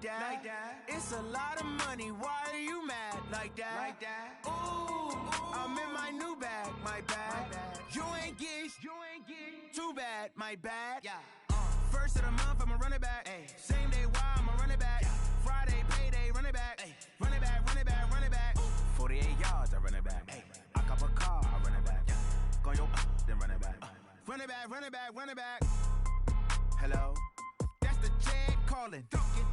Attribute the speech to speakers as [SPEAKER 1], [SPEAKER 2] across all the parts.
[SPEAKER 1] that. It's a lot of money, why are you mad like that? Ooh, I'm in my new bag, my bad. You ain't get too bad, my bad. First of the month, I'ma run it back. Same day, why I'ma run it back. Friday, payday, run it back. Run it back, run it back, run it back. 48 yards, I run it back. I cop a car, I run it back. Go your then run it back. Run it back, run it back, run it back. Hello? That's the jag calling.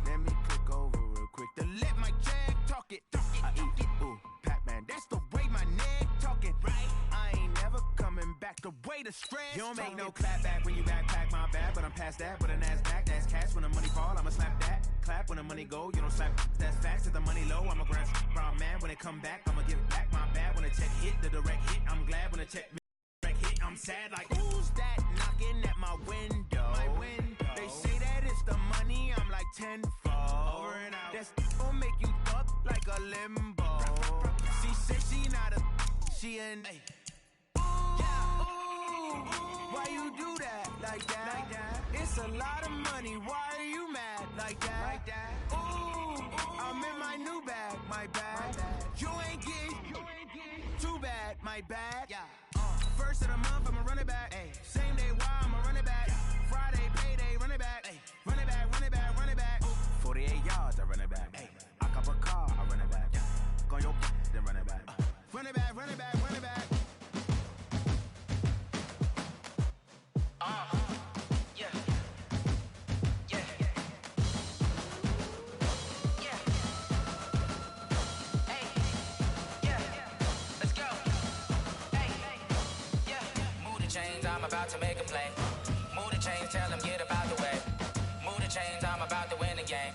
[SPEAKER 1] Let me click over real quick to let my jag talk it. I eat it, ooh, Pac-Man. That's the way my neck talking. Right? I ain't never coming back the way the stress. You don't make no clap back when you backpack, my bad. But I'm past that with a NASDAQ. That's cash when the money fall, I'ma slap that. Clap when the money go, you don't slap. That's fast as the money low. I'm a grand man. When it come back, I'ma give back my bad. When the check hit, the direct hit. I'm glad when the check hit. I'm sad like, who's that knocking at my window? They say that it's the money, I'm like tenfold. Over and out. That's gon' make you fuck like a limbo. She said she not a, she an ooh, why you do that like that? It's a lot of money, why are you mad like that? Ooh, I'm in my new bag, my bad. You ain't get too bad, my bad. First of the month, I'ma run it back. Same day, why I'ma run it back. Friday, payday, run it back. Run it back, run it back, run it back. 48 yards, I run it back. I cop a car, I run it back. Go your then run it back. Run it back, run it back, run it back.
[SPEAKER 2] I'm about to make a play. Move the chains, tell them get about the way. Move the chains, I'm about to win the game.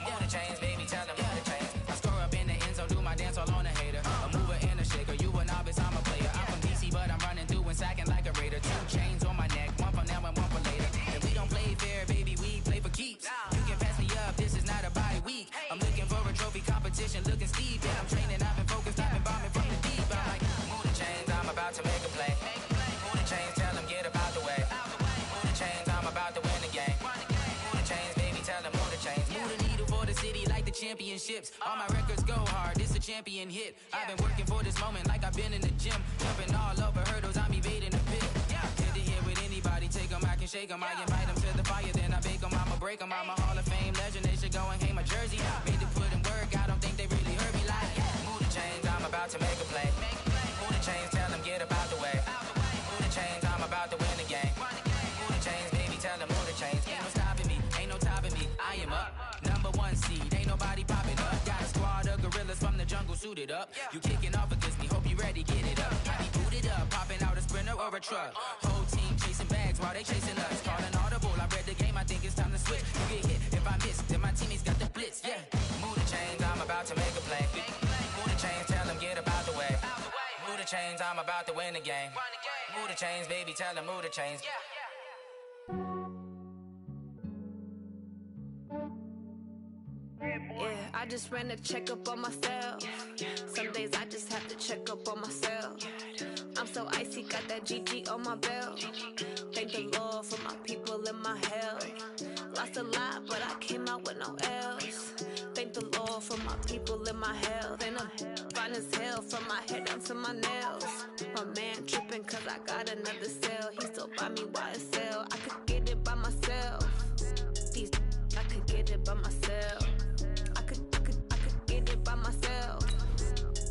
[SPEAKER 2] Move the chains, baby, tell them move the chains. I score up in the end zone, do my dance all on a hater. A mover and a shaker, you a novice, I'm a player. I'm from DC, but I'm running through and sacking like a raider. 2 chains on my neck, one for now and one for later. And we don't play fair, baby, we play for keeps. You can pass me up, this is not a bye week. I'm looking for a trophy competition, looking steep. Yeah, I'm training, I've been focused, I've been bombing from the deep. I'm like, move the chains, I'm about to make a play. Move the chains, tell them get about the way. Move the chains, I'm about to win the game. Move the chains, baby, tell them move the chains. Move the needle for the city like the championships. All my records go hard, this a champion hit. I've been working for this moment like I've been in the gym. Jumping all over hurdles, I'm evading the pit. Head to head with anybody, take them, I can shake them. I invite them to the fire, then I bake them, I'ma break them. I'm a Hall of Fame legend, they should go and hang my jersey. Made to put in work, I don't think they really heard me like, move the chains, I'm about to make a play. Move the chains, tell them get about the way. Move the chains, I'm about to win the game. Move the chains, baby, tell them move the chains. Ain't no stopping me, ain't no topping me. I am up, #1 seed, ain't nobody popping up. Got a squad of gorillas from the jungle suited up. You kicking off against me, hope you ready, get it up. I be booted up, popping out a Sprinter or a truck. Whole team chasing bags while they chasing us. Calling audible, I read the game, I think it's time to switch. You get hit, if I miss, then my teammates got the blitz, yeah. Move the chains, I'm about to make a play. Move the chains, tell them get about the way. Move the chains, I'm about to win the game. Move the chains, baby, tell them move the chains.
[SPEAKER 3] Yeah, I just ran a checkup on myself. Some days I just have to check up on myself. I'm so icy, got that GG on my belt. Thank the Lord for my people and my health. Lost a lot, but I came out with no else. Thank the Lord for my people and my health. And I'm fine as hell from my head down to my nails. My man tripping cause I got another cell. He still buy me YSL. I could get it by myself. These I could get it by myself. I could get it by myself.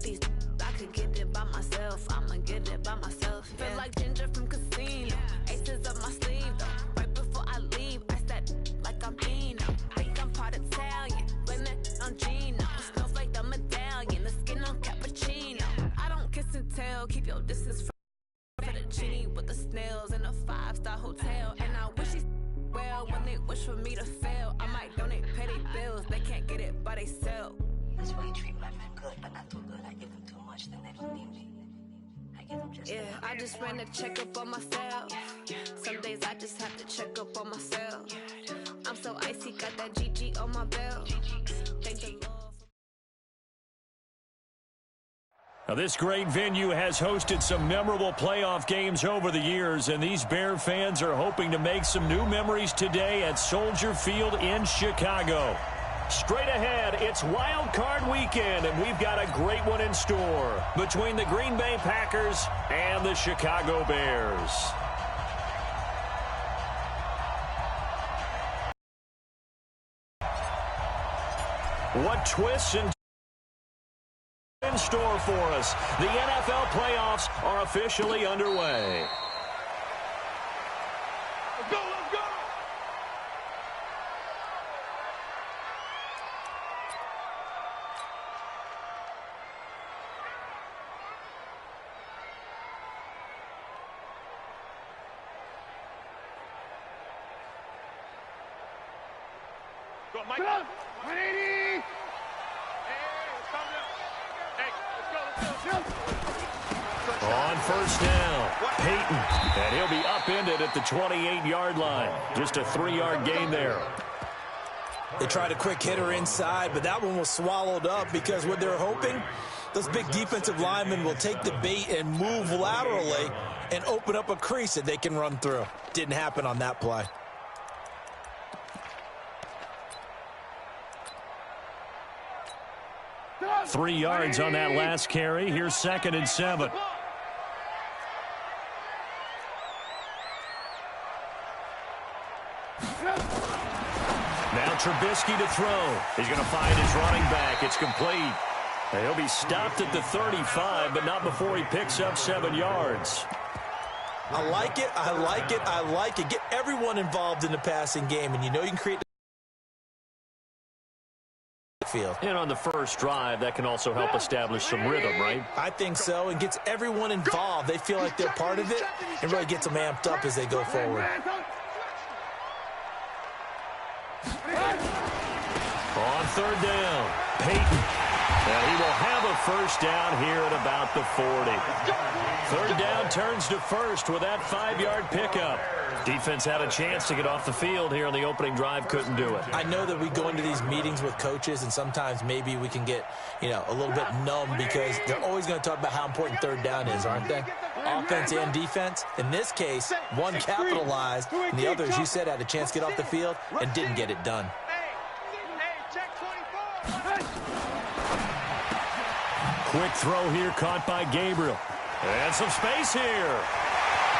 [SPEAKER 3] These I could get it by myself. I'ma get it by myself. Yeah. Feel like Ginger from Casino. Aces up my sleeve though. Right before I leave, I said like I'm Dino. Think I'm part Italian. Blame it on Gino. Smells like the medallion. The skin on cappuccino. I don't kiss and tell. Keep your distance from the genie with the snails in a 5-star hotel. And I wish he well when they wish for me to fail. I might donate petty bills. They can't get it by they sell.
[SPEAKER 4] That's why you treat my men good, but not too good. I give them too much, then they don't need me. I give them just enough.
[SPEAKER 3] I just ran a checkup on myself. Some days I just have to check up on myself. I'm so icy, got that GG on my belt. Thank the Lord.
[SPEAKER 5] Now, this great venue has hosted some memorable playoff games over the years, and these Bear fans are hoping to make some new memories today at Soldier Field in Chicago. Straight ahead, it's Wild Card Weekend, and we've got a great one in store between the Green Bay Packers and the Chicago Bears. What twists and in store for us. The NFL playoffs are officially underway.
[SPEAKER 1] Let's go, let's go! Go, Mike. 180!
[SPEAKER 5] On first down, Peyton, and he'll be upended at the 28-yard line. Just a 3-yard gain there.
[SPEAKER 6] They tried a quick hitter inside, but that one was swallowed up because what they're hoping, those big defensive linemen will take the bait and move laterally and open up a crease that they can run through. Didn't happen on that play.
[SPEAKER 5] Three yards on that last carry. Here's 2nd and 7. Now Trubisky to throw. He's going to find his running back. It's complete. And he'll be stopped at the 35, but not before he picks up 7 yards.
[SPEAKER 6] I like it. I like it. I like it. Get everyone involved in the passing game, and you know you can create field.
[SPEAKER 5] And on the first drive, that can also help establish some rhythm, right?
[SPEAKER 6] I think so, and gets everyone involved. They feel like they're part of it, and really gets them amped up as they go forward.
[SPEAKER 5] On 3rd down, Peyton. And he will have a first down here at about the 40. 3rd down turns to first with that 5-yard pickup. Defense had a chance to get off the field here on the opening drive, couldn't do it.
[SPEAKER 6] I know that we go into these meetings with coaches, and sometimes maybe we can get, a little bit numb because they're always going to talk about how important 3rd down is, aren't they? Offense and defense. In this case, one capitalized, and the other, as you said, had a chance to get off the field and didn't get it done.
[SPEAKER 5] Quick throw here caught by Gabriel. And some space here.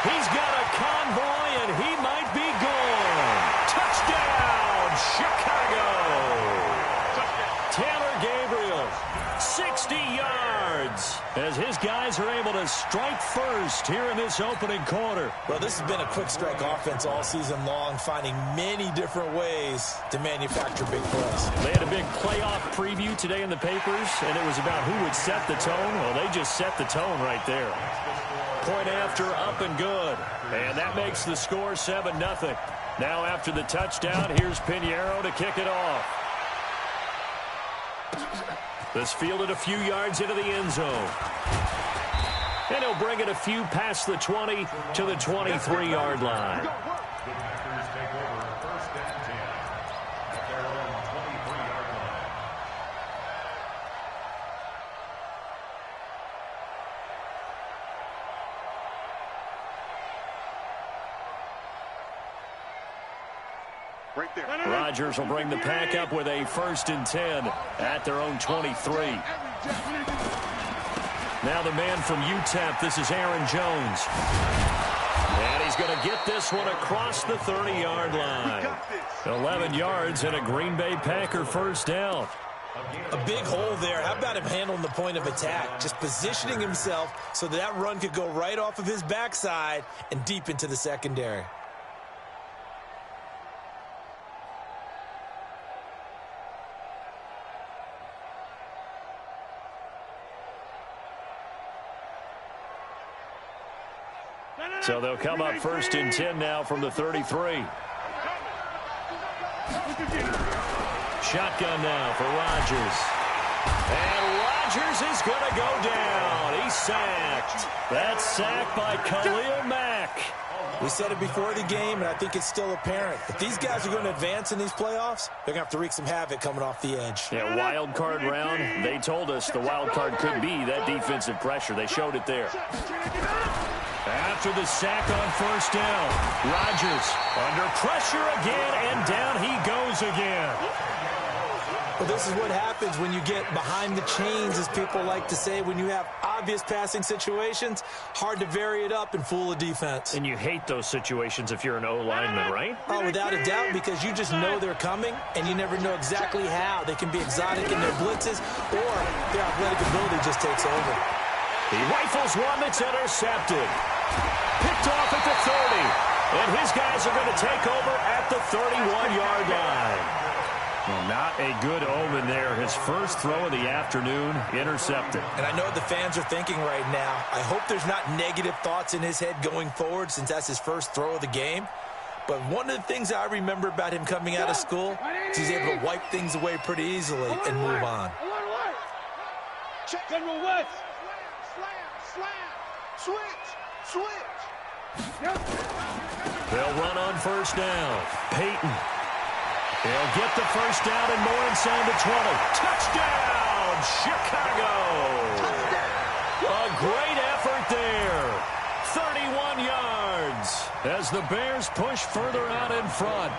[SPEAKER 5] He's got a convoy, and he might be gone. Touchdown, Chicago. Taylor Gabriel, 60 yards, as his guys are able to strike first here in this opening quarter.
[SPEAKER 6] Well, this has been a quick strike offense all season long, finding many different ways to manufacture big plays.
[SPEAKER 5] They had a big playoff preview today in the papers, and it was about who would set the tone. Well, they just set the tone right there. Point after, up and good. And that makes the score 7-0. Now after the touchdown, here's Pinheiro to kick it off. This fielded a few yards into the end zone. And he'll bring it a few past the 20 to the 23-yard line.
[SPEAKER 1] Right there.
[SPEAKER 5] Rodgers will bring the pack up with a 1st and 10 at their own 23. Now the man from UTEP, this is Aaron Jones. And he's going to get this one across the 30-yard line. 11 yards and a Green Bay Packer first down.
[SPEAKER 6] A big hole there. How about him handling the point of attack? Just positioning himself so that run could go right off of his backside and deep into the secondary.
[SPEAKER 5] So they'll come up 1st and 10 now from the 33. Shotgun now for Rodgers. And Rodgers is going to go down. He's sacked. That's sacked by Khalil Mack.
[SPEAKER 6] We said it before the game, and I think it's still apparent. If these guys are going to advance in these playoffs, they're going to have to wreak some havoc coming off the edge.
[SPEAKER 5] Yeah, wild card round. They told us the wild card could be that defensive pressure. They showed it there. After the sack on 1st down, Rodgers under pressure again, and down he goes again.
[SPEAKER 6] Well, this is what happens when you get behind the chains, as people like to say. When you have obvious passing situations, hard to vary it up and fool a defense.
[SPEAKER 5] And you hate those situations if you're an O-lineman, right?
[SPEAKER 6] Oh, without a doubt, because you just know they're coming, and you never know exactly how. They can be exotic in their blitzes, or their athletic ability just takes over.
[SPEAKER 5] He rifles one that's intercepted. Picked off at the 30. And his guys are going to take over at the 31-yard line. Well, not a good omen there. His first throw of the afternoon, intercepted.
[SPEAKER 6] And I know what the fans are thinking right now. I hope there's not negative thoughts in his head going forward since that's his first throw of the game. But one of the things I remember about him coming out of school is he's able to wipe things away pretty easily and move on.
[SPEAKER 7] Check General West. Slam. Switch.
[SPEAKER 5] They'll run on first down. Peyton. They'll get the first down and more inside the 20. Touchdown, Chicago! A great effort there. 31 yards as the Bears push further out in front.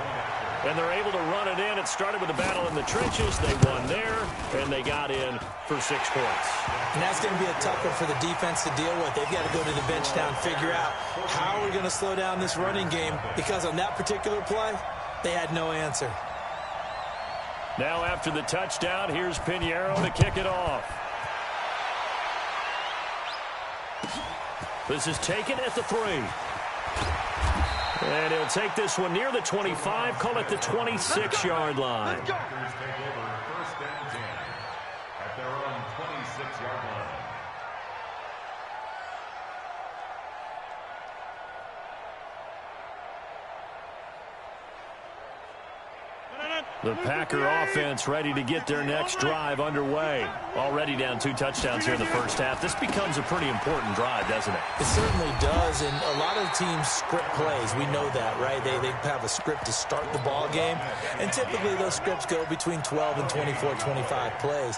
[SPEAKER 5] And they're able to run it in. It started with a battle in the trenches. They won there, and they got in for 6 points.
[SPEAKER 6] And that's going to be a tough one for the defense to deal with. They've got to go to the bench now and figure out how we're going to slow down this running game, because on that particular play, they had no answer.
[SPEAKER 5] Now after the touchdown, here's Pinheiro to kick it off. This is taken at the 3. And he'll take this one near the 25, call it the 26-yard line.
[SPEAKER 8] Take over first and 10 at their own 26-yard line.
[SPEAKER 5] The Packer offense ready to get their next drive underway. Already down 2 touchdowns here in the first half. This becomes a pretty important drive, doesn't it?
[SPEAKER 6] It certainly does, and a lot of teams script plays. We know that, right? They have a script to start the ball game, and typically those scripts go between 12 and 24, 25 plays.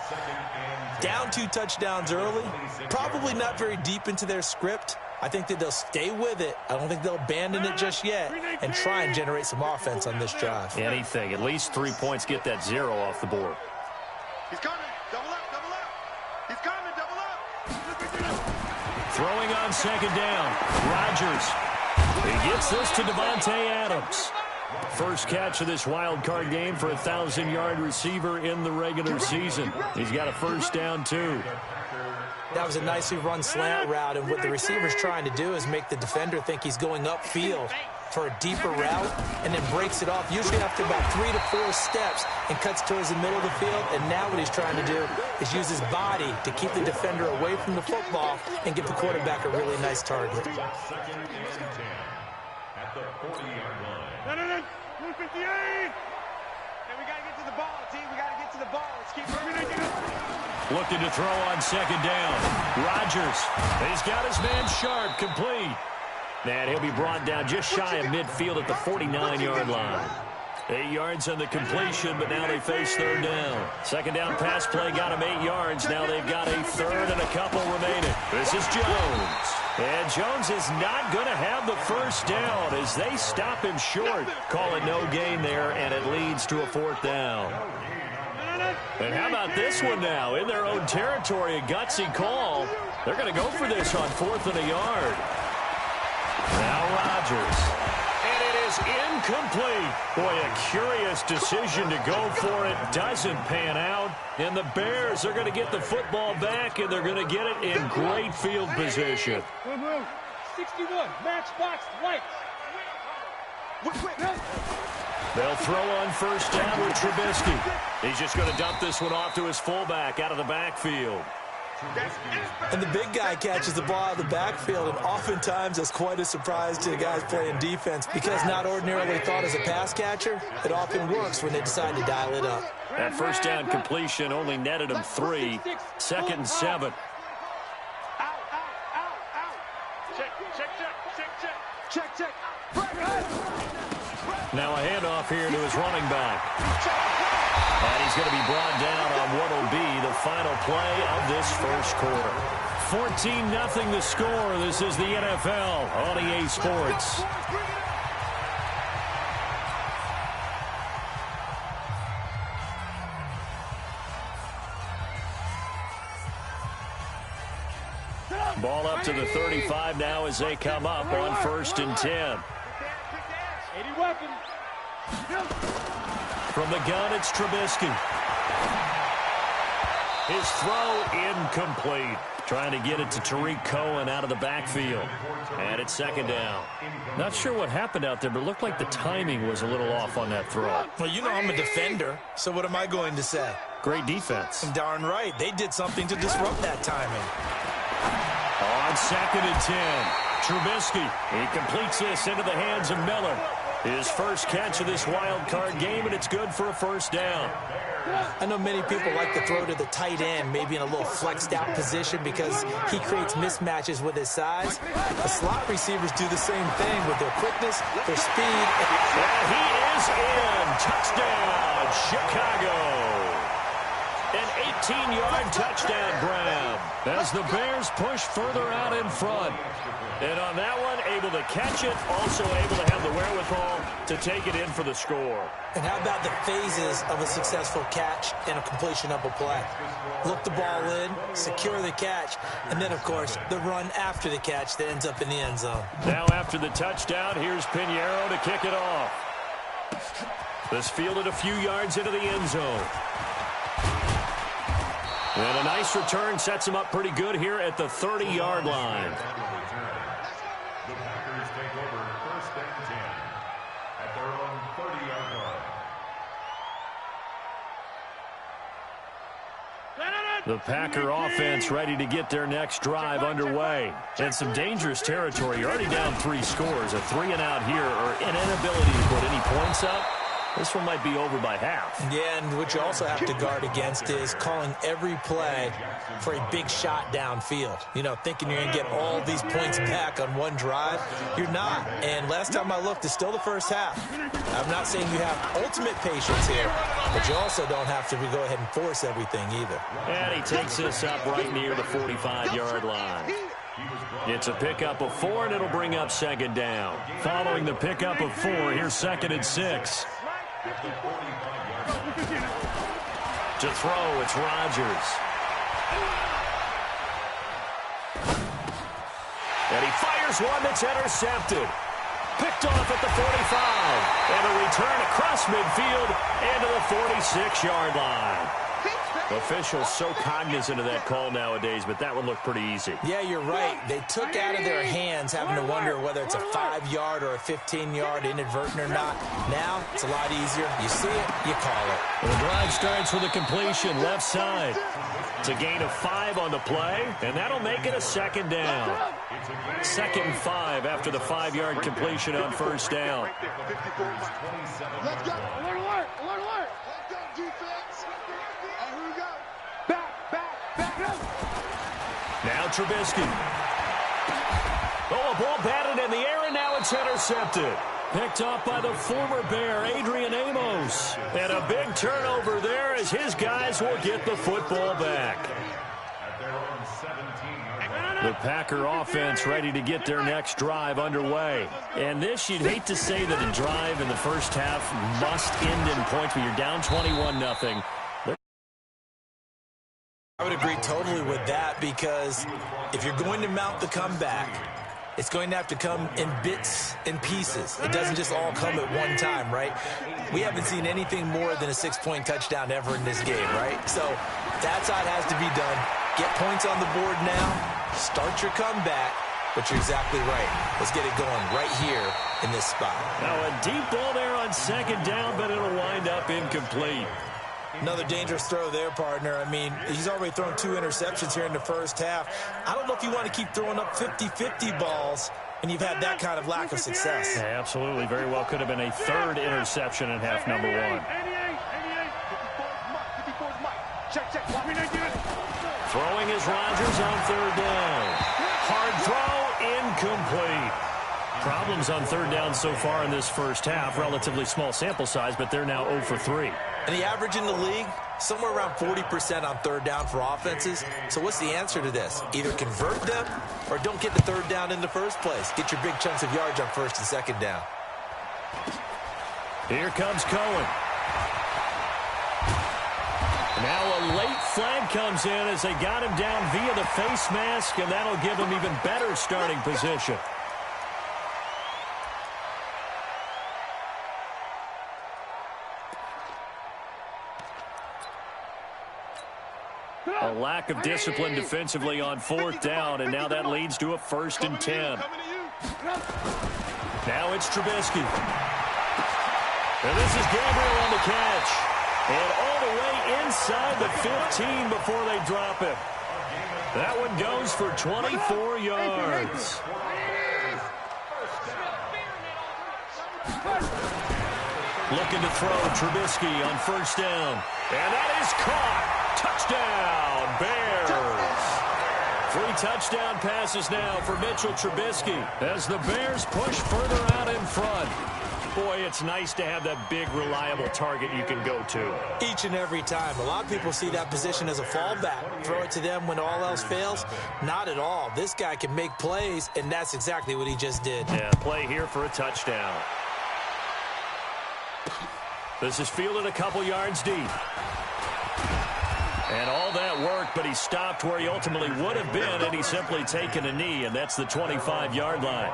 [SPEAKER 6] Down 2 touchdowns early, probably not very deep into their script. I think that they'll stay with it. I don't think they'll abandon it just yet and try and generate some offense on this drive.
[SPEAKER 5] Anything. At least 3 points, get that 0 off the board.
[SPEAKER 7] He's coming. Double up. He's coming. Double up.
[SPEAKER 5] Throwing on second down. Rodgers. He gets this to Devontae Adams. First catch of this wild card game for a 1,000-yard receiver in the regular season. He's got a first down, too.
[SPEAKER 6] That was a nicely run slant route, and what the receiver's trying to do is make the defender think he's going upfield for a deeper route, and then breaks it off, usually after about 3 to 4 steps, and cuts towards the middle of the field. And now what he's trying to do is use his body to keep the defender away from the football and give the quarterback a really nice target.
[SPEAKER 8] Second and 10 at the 40-yard line.
[SPEAKER 7] No. 158. Hey, we got to get to the ball, team. We got to get to the ball. Let's keep moving.
[SPEAKER 5] Looking to throw on second down. Rodgers. He's got his man Sharp complete. And he'll be brought down just shy of midfield at the 49-yard line. 8 yards on the completion, but now they face third down. Second down pass play got him 8 yards. Now they've got a third and a couple remaining. This is Jones. And Jones is not going to have the first down as they stop him short. Call it no gain there, and it leads to a 4th down. And how about this one now? In their own territory, a gutsy call. They're going to go for this on 4th and a yard. Now Rodgers. And it is incomplete. Boy, a curious decision to go for it. Doesn't pan out. And the Bears are going to get the football back, and they're going to get it in great field position.
[SPEAKER 7] 61, matchbox, right.
[SPEAKER 5] They'll throw on first down with Trubisky. He's just going to dump this one off to his fullback out of the backfield.
[SPEAKER 6] And the big guy catches the ball out of the backfield, and oftentimes that's quite a surprise to the guys playing defense, because not ordinarily thought as a pass catcher, it often works when they decide to dial it up.
[SPEAKER 5] That first down completion only netted him 3. 2nd and 7.
[SPEAKER 7] Check.
[SPEAKER 5] Now a handoff here to his running back. And he's going to be brought down on what will be the final play of this first quarter. 14-0 the score. This is the NFL on EA Sports. Ball up to the 35 now as they come up on 1st and 10.
[SPEAKER 7] 80 weapons.
[SPEAKER 5] From the gun, it's Trubisky. His throw incomplete. Trying to get it to Tariq Cohen out of the backfield. And it's 2nd down. Not sure what happened out there, but it looked like the timing was a little off on that throw.
[SPEAKER 6] Well, you know I'm a defender, so what am I going to say?
[SPEAKER 5] Great defense.
[SPEAKER 6] Darn right. They did something to disrupt that timing.
[SPEAKER 5] On 2nd and 10, Trubisky. He completes this into the hands of Miller. His first catch of this wild card game, and it's good for a 1st down.
[SPEAKER 6] I know many people like to throw to the tight end, maybe in a little flexed out position because he creates mismatches with his size. The slot receivers do the same thing with their quickness, their speed.
[SPEAKER 5] And he is in. Touchdown, Chicago. An 18-yard touchdown grab as the Bears push further out in front. And on that one, able to catch it, also able to have the wherewithal to take it in for the score.
[SPEAKER 6] And how about the phases of a successful catch and a completion of a play? Look the ball in, secure the catch, and then, of course, the run after the catch that ends up in the end zone.
[SPEAKER 5] Now after the touchdown, here's Pinheiro to kick it off. This fielded a few yards into the end zone. And a nice return sets him up pretty good here at the 30-yard line.
[SPEAKER 8] The Packers take over 1st and 10 at their own 30-yard line.
[SPEAKER 5] The Packer offense ready to get their next drive underway. And some dangerous territory. You're already down 3 scores. A 3-and-out here or an inability to put any points up. This one might be over by half.
[SPEAKER 6] Yeah, and what you also have to guard against is calling every play for a big shot downfield. You know, thinking you're going to get all these points back on one drive. You're not. And last time I looked, it's still the first half. I'm not saying you have ultimate patience here, but you also don't have to go ahead and force everything either.
[SPEAKER 5] And he takes this up right near the 45-yard line. It's a pickup of 4, and it'll bring up 2nd down. Following the pickup of 4, here's 2nd and 6. To throw, it's Rodgers. And he fires one that's intercepted. Picked off at the 45. And a return across midfield and to the 46-yard line. Officials so cognizant of that call nowadays, but that one looked pretty easy.
[SPEAKER 6] Yeah, you're right. They took out of their hands having to wonder whether it's a 5-yard or a 15-yard inadvertent or not. Now, it's a lot easier. You see it, you call it.
[SPEAKER 5] The drive starts with a completion left side. It's a gain of 5 on the play, and that'll make it a 2nd down. 2nd and 5 after the 5-yard completion on 1st down.
[SPEAKER 7] Let's go. Alert, alert, alert, alert. Let's go, defense. And here we go. Back up.
[SPEAKER 5] Now Trubisky. Oh, a ball batted in the air, and now it's intercepted. Picked up by the former Bear, Adrian Amos. And a big turnover there as his guys will get the football back. The Packer offense ready to get their next drive underway. And this, you'd hate to say that a drive in the first half must end in points, but you're down 21-0.
[SPEAKER 6] I would agree totally with that because if you're going to mount the comeback, it's going to have to come in bits and pieces. It doesn't just all come at one time, right? We haven't seen anything more than a 6-point touchdown ever in this game, right? So that's how it has to be done. Get points on the board now. Start your comeback. But you're exactly right. Let's get it going right here in this spot.
[SPEAKER 5] Now a deep ball there on 2nd down, but it'll wind up incomplete.
[SPEAKER 6] Another dangerous throw there, partner. I mean, he's already thrown 2 interceptions here in the first half. I don't know if you want to keep throwing up 50-50 balls and you've had that kind of lack of success.
[SPEAKER 5] Yeah, absolutely. Very well could have been a 3rd interception in half number 1.
[SPEAKER 7] 88, 54's Mike. Check.
[SPEAKER 5] Throwing is Rodgers on 3rd down. Hard throw, incomplete. Problems on 3rd down so far in this first half. Relatively small sample size, but they're now 0 for 3.
[SPEAKER 6] And the average in the league, somewhere around 40% on 3rd down for offenses. So what's the answer to this? Either convert them or don't get the 3rd down in the first place. Get your big chunks of yards on 1st and 2nd down.
[SPEAKER 5] Here comes Cohen. Now a late flag comes in as they got him down via the face mask, and that'll give him even better starting position. A lack of discipline defensively on 4th down, and now that leads to a 1st and 10. Now it's Trubisky. And this is Gabriel on the catch. And all the way inside the 15 before they drop it. That one goes for 24 yards. Looking to throw Trubisky on 1st down. And that is caught. Touchdown, Bears. 3 touchdown passes now for Mitchell Trubisky as the Bears push further out in front. Boy, it's nice to have that big, reliable target you can go to.
[SPEAKER 6] Each and every time. A lot of people see that position as a fallback. Throw it to them when all else fails. Not at all. This guy can make plays, and that's exactly what he just did.
[SPEAKER 5] Yeah, play here for a touchdown. This is fielded a couple yards deep. And all that worked, but he stopped where he ultimately would have been, and he's simply taken a knee, and that's the 25-yard line.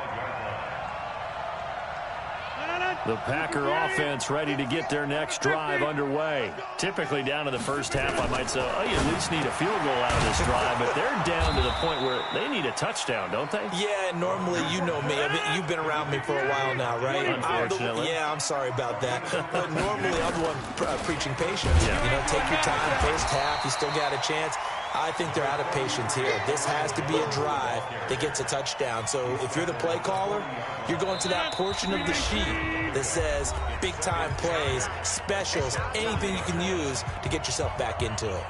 [SPEAKER 5] The Packer offense ready to get their next drive underway. Typically down in the first half, I might say, oh, you at least need a field goal out of this drive, but they're down to the point where they need a touchdown, don't they?
[SPEAKER 6] Yeah, normally, you know me. I mean, you've been around me for a while now, right?
[SPEAKER 5] Unfortunately.
[SPEAKER 6] I'm sorry about that. But normally, I'm the one preaching patience.
[SPEAKER 5] Yeah.
[SPEAKER 6] You know, take your time. First half, you still got a chance. I think they're out of patience here. This has to be a drive that gets a touchdown. So if you're the play caller, you're going to that portion of the sheet that says big-time plays, specials, anything you can use to get yourself back into it.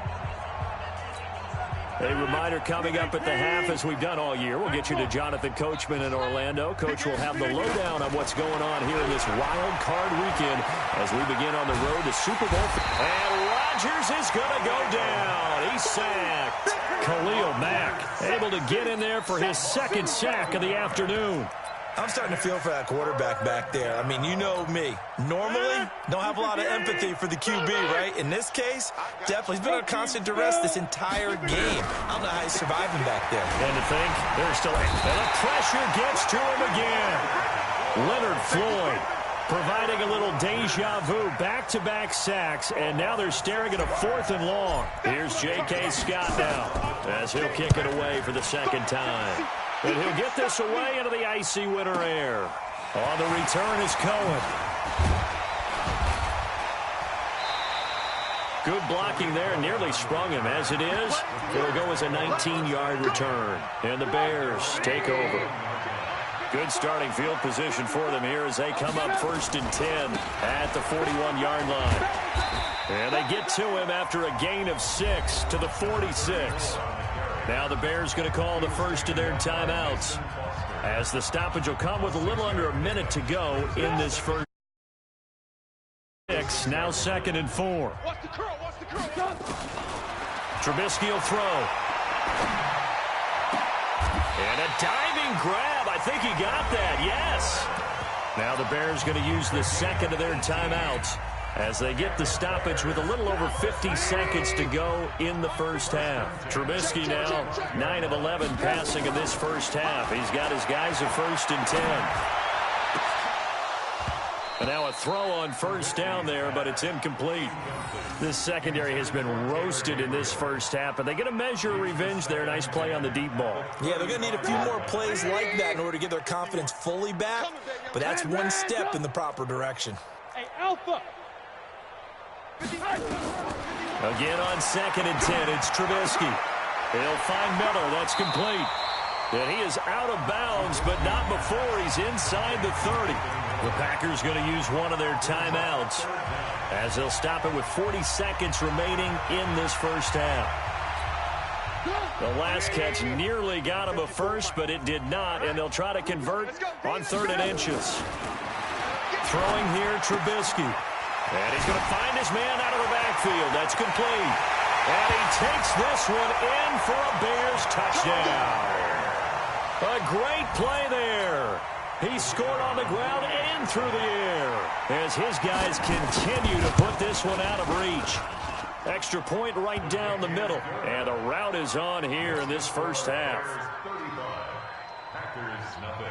[SPEAKER 5] A reminder coming up at the half, as we've done all year. We'll get you to Jonathan Coachman in Orlando. Coach will have the lowdown on what's going on here in this wild card weekend as we begin on the road to Super Bowl. And Rodgers is going to go down. He's sacked. Khalil Mack able to get in there for his 2nd sack of the afternoon.
[SPEAKER 6] I'm starting to feel for that quarterback back there. I mean, you know me. Normally, don't have a lot of empathy for the QB, right? In this case, definitely. He's been under constant duress this entire game. I don't know how he's surviving back there.
[SPEAKER 5] And to think, there's still... And the pressure gets to him again. Leonard Floyd providing a little deja vu. Back-to-back sacks, and now they're staring at a 4th and long. Here's J.K. Scott now as he'll kick it away for the 2nd time. And he'll get this away into the icy winter air. On the return is Cohen. Good blocking there, nearly sprung him. As it is, it'll go as a 19-yard return. And the Bears take over. Good starting field position for them here as they come up 1st and 10 at the 41-yard line. And they get to him after a gain of 6 to the 46. Now the Bears going to call the first of their timeouts as the stoppage will come with a little under a minute to go in this first. 6, now 2nd and 4. Trubisky will throw. And a diving grab. I think he got that, yes. Now the Bears going to use the 2nd of their timeouts as they get the stoppage with a little over 50 seconds to go in the first half. Trubisky now 9 of 11 passing in this first half. He's got his guys at 1st and 10. And now a throw on 1st down there, but it's incomplete. This secondary has been roasted in this first half, and they get a measure of revenge there. Nice play on the deep ball.
[SPEAKER 6] Yeah, they're going to need a few more plays like that in order to get their confidence fully back, but that's one step in the proper direction.
[SPEAKER 7] Hey, Alpha!
[SPEAKER 5] Again on 2nd and 10, it's Trubisky. He'll find Miller. That's complete. And he is out of bounds, but not before he's inside the 30. The Packers going to use one of their timeouts as they'll stop it with 40 seconds remaining in this first half. The last catch nearly got him a first, but it did not, and they'll try to convert on 3rd and inches. Throwing here, Trubisky. And he's going to find his man out of the backfield. That's complete. And he takes this one in for a Bears touchdown. A great play there. He scored on the ground and through the air as his guys continue to put this one out of reach. Extra point right down the middle. And the rout is on here in this first half.
[SPEAKER 8] 35. Packers nothing.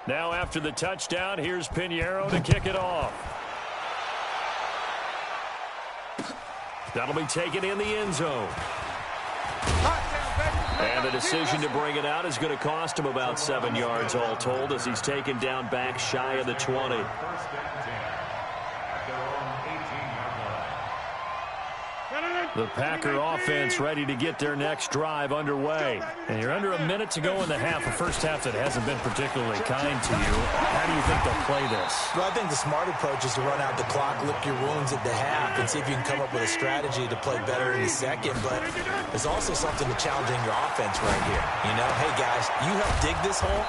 [SPEAKER 5] Now after the touchdown, here's Pinheiro to kick it off. That'll be taken in the end zone. And the decision to bring it out is going to cost him about 7 yards all told as he's taken down back shy of the 20.
[SPEAKER 8] First down 10 at their own 18-yard line.
[SPEAKER 5] The Packer offense ready to get their next drive underway. And you're under a minute to go in the half, a first half that hasn't been particularly kind to you. How do you think they'll play this?
[SPEAKER 6] Well, I think the smart approach is to run out the clock, lick your wounds at the half, and see if you can come up with a strategy to play better in the second. But there's also something to challenging your offense right here. You know, hey, guys, you help dig this hole.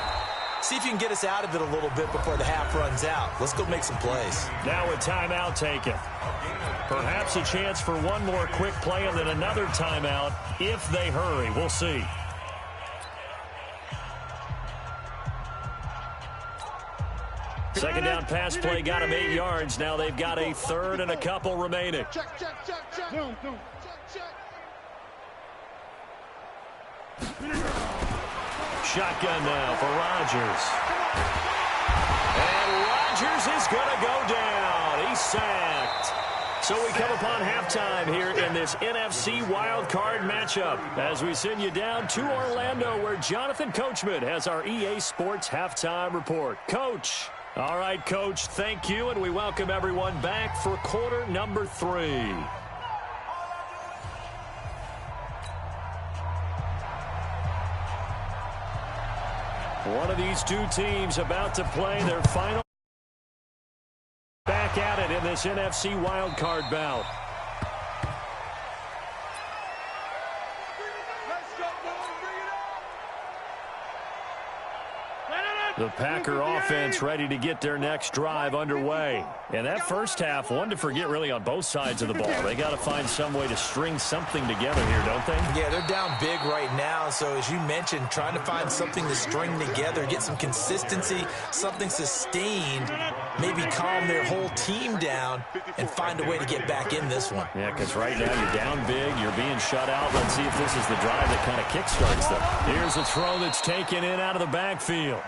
[SPEAKER 6] See if you can get us out of it a little bit before the half runs out. Let's go make some plays.
[SPEAKER 5] Now a timeout taken. Perhaps a chance for one more quick play and then another timeout if they hurry. We'll see. Second down pass play got him 8 yards. Now they've got a third and a couple remaining.
[SPEAKER 7] Check.
[SPEAKER 5] Shotgun now for Rodgers. And Rodgers is going to go down. He's sacked. So we come upon halftime here in this NFC wildcard matchup as we send you down to Orlando where Jonathan Coachman has our EA Sports halftime report. Coach. All right, Coach, thank you, and we welcome everyone back for quarter number 3. One of these two teams about to play their final. Back at it in this NFC wildcard bout. The Packer offense ready to get their next drive underway. And that first half, one to forget really on both sides of the ball. They got to find some way to string something together here, don't they?
[SPEAKER 6] Yeah, they're down big right now. So as you mentioned, trying to find something to string together, get some consistency, something sustained, maybe calm their whole team down and find a way to get back in this one.
[SPEAKER 5] Yeah, because right now you're down big, you're being shut out. Let's see if this is the drive that kind of kickstarts them. Here's a throw that's taken in out of the backfield.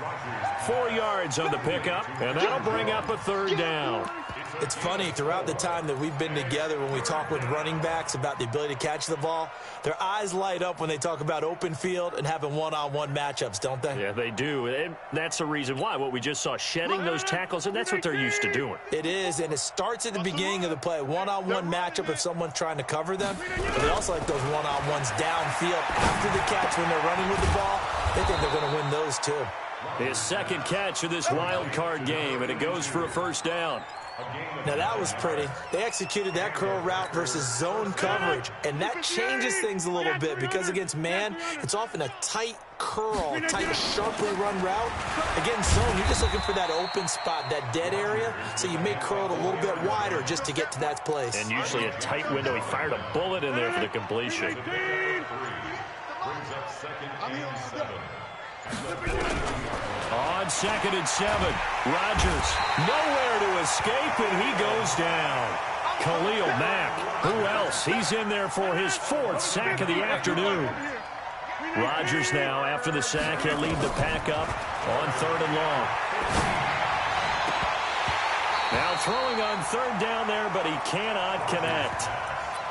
[SPEAKER 5] 4 yards on the pickup, and that'll bring up a third down.
[SPEAKER 6] It's funny, throughout the time that we've been together, when we talk with running backs about the ability to catch the ball, their eyes light up when they talk about open field and having one-on-one matchups, don't they?
[SPEAKER 5] Yeah, they do, and that's the reason why. What we just saw, shedding those tackles, and that's what they're used to doing.
[SPEAKER 6] It is, and it starts at the beginning of the play. One-on-one matchup if someone's trying to cover them, but they also like those one-on-ones downfield after the catch when they're running with the ball. They think they're going to win those too.
[SPEAKER 5] His second catch of this wild card game, and it goes for a first down.
[SPEAKER 6] Now that was pretty. They executed that curl route versus zone coverage, and that changes things a little bit because against man, it's often a tight curl, tight, sharply run route. Against zone, you're just looking for that open spot, that dead area, so you may curl it a little bit wider just to get to that place.
[SPEAKER 5] And usually a tight window. He fired a bullet in there for the completion.
[SPEAKER 8] Brings up second and 7.
[SPEAKER 5] On 2nd and 7, Rodgers nowhere to escape, and he goes down. Khalil Mack, who else? He's in there for his 4th sack of the afternoon. Rodgers now, after the sack, he'll lead the pack up on 3rd and long. Now throwing on 3rd down there, but he cannot connect.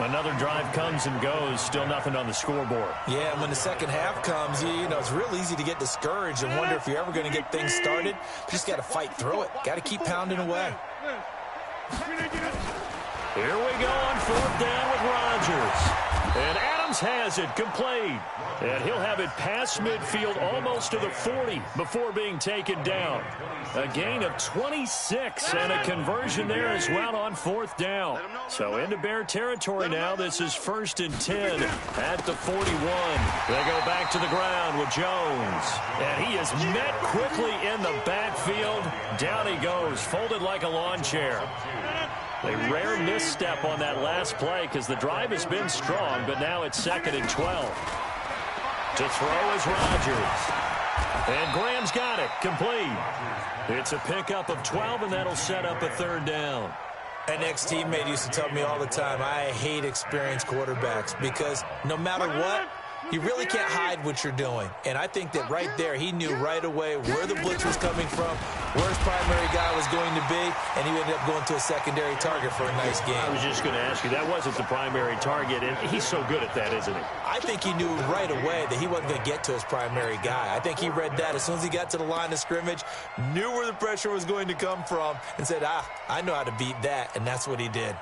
[SPEAKER 5] Another drive comes and goes, still nothing on the scoreboard.
[SPEAKER 6] Yeah, and when the second half comes, you know, it's real easy to get discouraged and wonder if you're ever going to get things started. You just got to fight through it. Got to keep pounding away.
[SPEAKER 5] Here we go on 4th down with Rodgers. And Adams has it complete. And he'll have it past midfield almost to the 40 before being taken down. A gain of 26 and a conversion there as well on 4th down. So into Bear territory now. This is 1st and 10 at the 41. They go back to the ground with Jones. And he is met quickly in the backfield. Down he goes, folded like a lawn chair. A rare misstep on that last play because the drive has been strong, but now it's 2nd and 12. To throw is Rodgers. And Graham's got it, complete. It's a pickup of 12, and that'll set up a 3rd down.
[SPEAKER 6] An ex-teammate used to tell me all the time, I hate experienced quarterbacks because no matter what, you really can't hide what you're doing. And I think that right there, he knew right away where the blitz was coming from, where his primary guy was going to be, and he ended up going to a secondary target for a nice game.
[SPEAKER 5] I was just going to ask you, that wasn't the primary target, and he's so good at that, isn't he?
[SPEAKER 6] I think he knew right away that he wasn't going to get to his primary guy. I think he read that as soon as he got to the line of scrimmage, knew where the pressure was going to come from, and said, I know how to beat that, and that's what he did.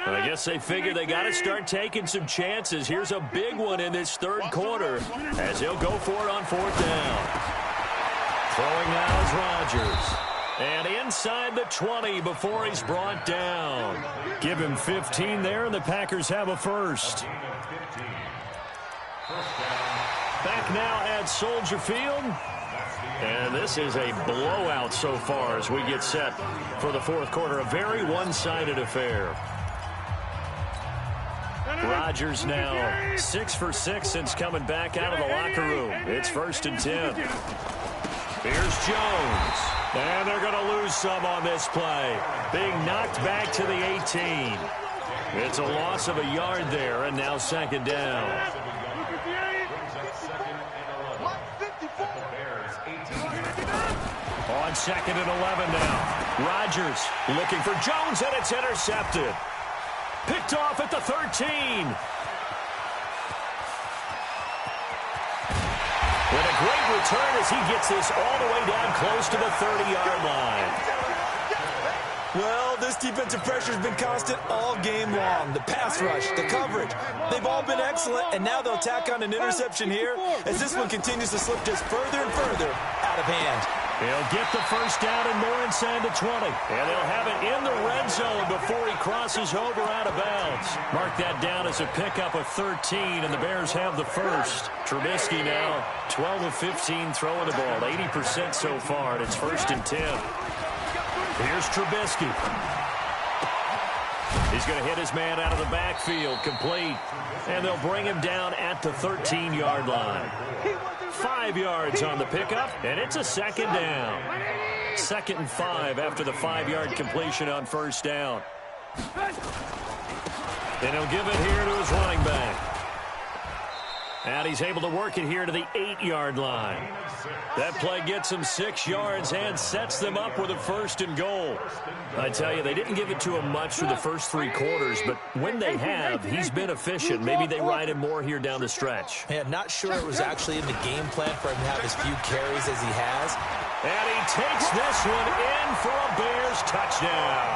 [SPEAKER 5] I guess they figure they got to start taking some chances. Here's a big one in this 3rd quarter as he'll go for it on 4th down. Throwing now is Rodgers. And inside the 20 before he's brought down. Give him 15 there, and the Packers have a first. Back now at Soldier Field. And this is a blowout so far as we get set for the 4th quarter. A very one-sided affair. Rodgers now 6 for 6 since coming back out of the locker room. It's 1st and 10. Here's Jones. And they're going to lose some on this play. Being knocked back to the 18. It's a loss of a yard there, and now 2nd down. On 2nd and 11 now. Rodgers looking for Jones, and it's intercepted. Picked off at the 13. With a great return as he gets this all the way down close to the 30-yard line.
[SPEAKER 6] Well, this defensive pressure has been constant all game long. The pass rush, the coverage, they've all been excellent, and now they'll tack on an interception here as this one continues to slip just further and further out of hand.
[SPEAKER 5] He'll get the first down and more inside the 20. And they'll have it in the red zone before he crosses over out of bounds. Mark that down as a pickup of 13, and the Bears have the first. Trubisky now 12 of 15 throwing the ball, 80% so far, and it's 1st and 10. Here's Trubisky. He's going to hit his man out of the backfield, complete. And they'll bring him down at the 13-yard line. 5 yards on the pickup, and it's a 2nd down. 2nd and 5 after the 5-yard completion on 1st down. And he'll give it here to his running back. And he's able to work it here to the 8-yard line. That play gets him 6 yards and sets them up with a 1st and goal. I tell you, they didn't give it to him much for the first 3 quarters, but when they have, he's been efficient. Maybe they ride him more here down the stretch.
[SPEAKER 6] Yeah, not sure it was actually in the game plan for him to have as few carries as he has.
[SPEAKER 5] And he takes this one in for a Bears touchdown.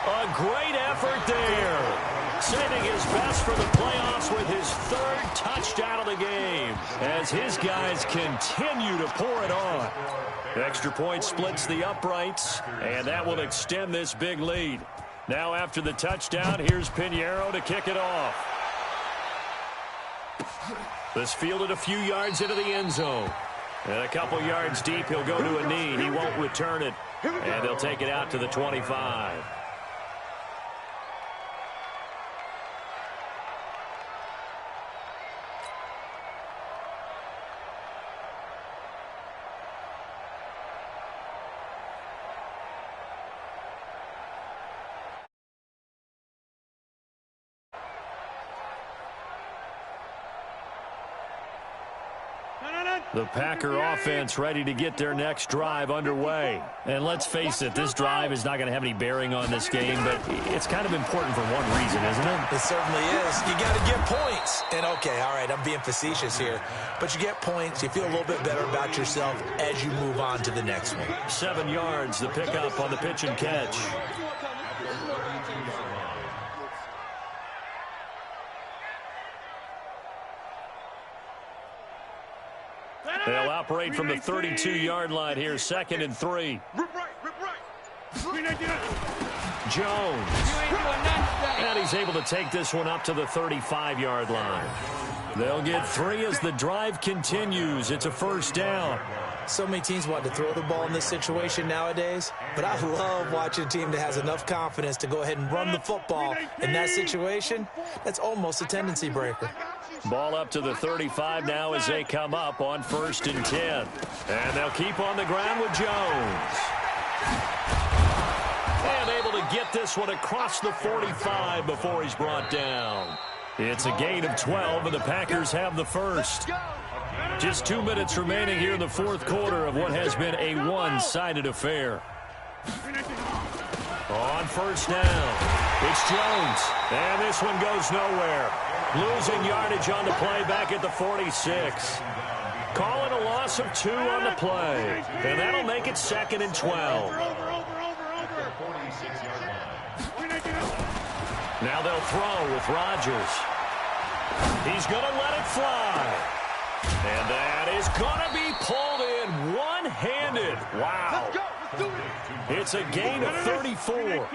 [SPEAKER 5] A great effort there. Saving his best for the playoffs with his 3rd touchdown of the game as his guys continue to pour it on. Extra point splits the uprights, and that will extend this big lead. Now after the touchdown, here's Pinheiro to kick it off. This fielded a few yards into the end zone. And a couple yards deep, he'll go to a knee. He won't return it, and they'll take it out to the 25. The Packer offense ready to get their next drive underway. And let's face it, this drive is not going to have any bearing on this game, but it's kind of important for one reason, isn't it?
[SPEAKER 6] It certainly is. You got to get points. And, okay, all right, I'm being facetious here. But you get points, you feel a little bit better about yourself as you move on to the next one.
[SPEAKER 5] 7 yards, the pickup on the pitch and catch. They'll operate from the 32-yard line here, 2nd and 3. Jones. And he's able to take this one up to the 35-yard line. They'll get 3 as the drive continues. It's a first down.
[SPEAKER 6] So many teams want to throw the ball in this situation nowadays, but I love watching a team that has enough confidence to go ahead and run the football in that situation. That's almost a tendency breaker.
[SPEAKER 5] Ball up to the 35 now as they come up on 1st and 10. And they'll keep on the ground with Jones. And able to get this one across the 45 before he's brought down. It's a gain of 12, and the Packers have the first. Just 2 minutes remaining here in the fourth quarter of what has been a one-sided affair. On 1st down, it's Jones. And this one goes nowhere. Losing yardage on the play back at the 46. Calling a loss of 2 on the play. And that'll make it 2nd and 12. Now they'll throw with Rodgers. He's going to let it fly. And that is going to be pulled in one-handed. Wow. It's a gain of 34.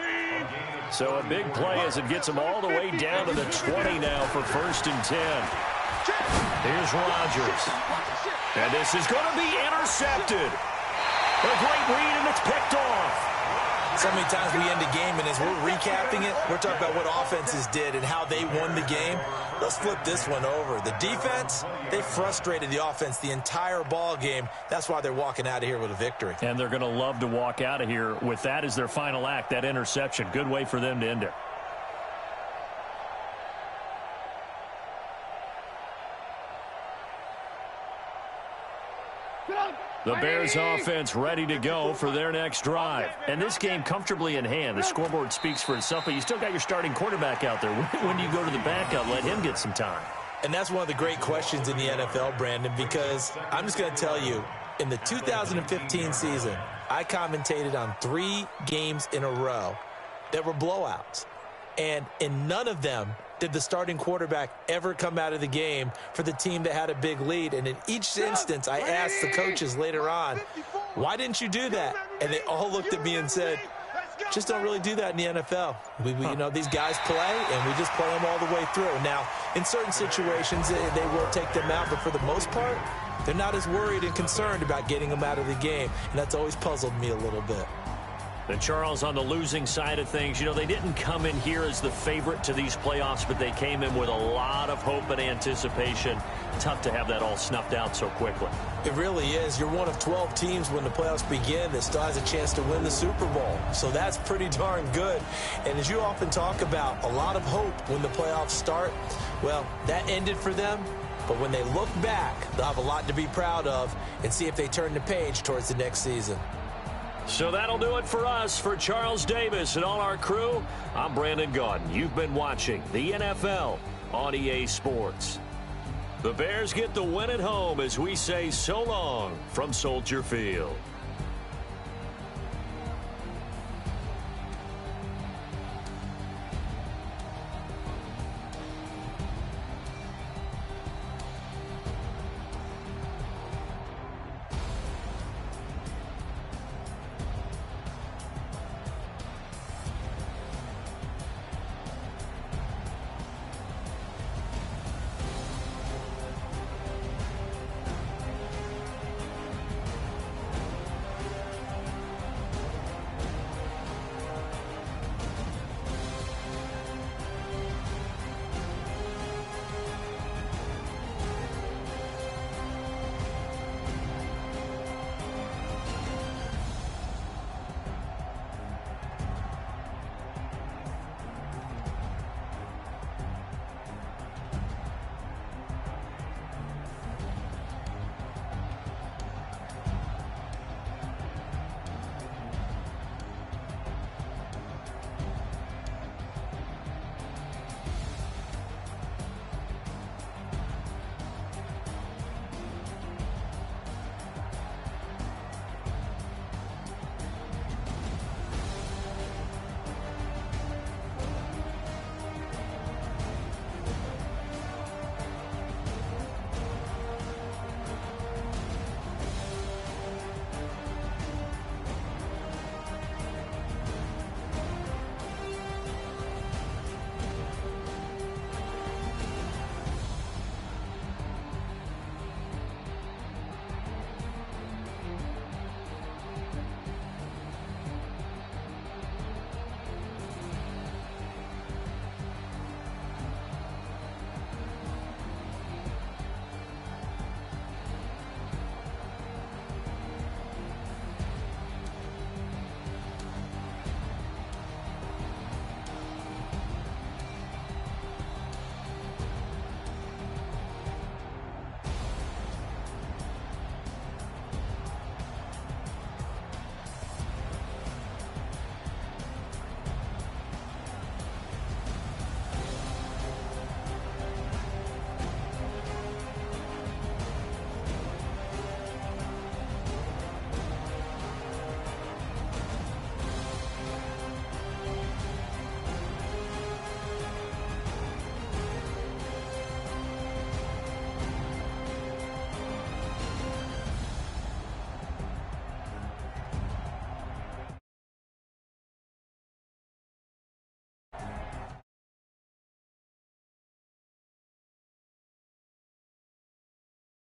[SPEAKER 5] So a big play as it gets them all the way down to the 20 now for 1st and 10. Here's Rodgers. And this is going to be intercepted. A great read, and it's picked off.
[SPEAKER 6] So many times we end a game, and as we're recapping it, we're talking about what offenses did and how they won the game. Let's flip this one over. The defense, they frustrated the offense the entire ball game. That's why they're walking out of here with a victory.
[SPEAKER 5] And they're going to love to walk out of here with that as their final act, that interception. Good way for them to end it. The Bears offense ready to go for their next drive. And this game comfortably in hand. The scoreboard speaks for itself, but you still got your starting quarterback out there. When do you go to the backup? Let him get some time.
[SPEAKER 6] And that's one of the great questions in the NFL, Brandon, because I'm just going to tell you, in the 2015 season, I commentated on 3 games in a row that were blowouts. And in none of them did the starting quarterback ever come out of the game for the team that had a big lead. And in each instance, I asked the coaches later on, why didn't you do that? And they all looked at me and said, just don't really do that in the NFL. You know, these guys play, and we just play them all the way through. Now, in certain situations, they will take them out, but for the most part, they're not as worried and concerned about getting them out of the game. And that's always puzzled me a little bit.
[SPEAKER 5] And Charles, on the losing side of things, you know, they didn't come in here as the favorite to these playoffs, but they came in with a lot of hope and anticipation. Tough to have that all snuffed out so quickly.
[SPEAKER 6] It really is. You're one of 12 teams when the playoffs begin that still has a chance to win the Super Bowl. So that's pretty darn good. And as you often talk about, a lot of hope when the playoffs start. Well, that ended for them. But when they look back, they'll have a lot to be proud of and see if they turn the page towards the next season.
[SPEAKER 5] So that'll do it for us. For Charles Davis and all our crew, I'm Brandon Gaudin. You've been watching the NFL on EA Sports. The Bears get the win at home as we say so long from Soldier Field.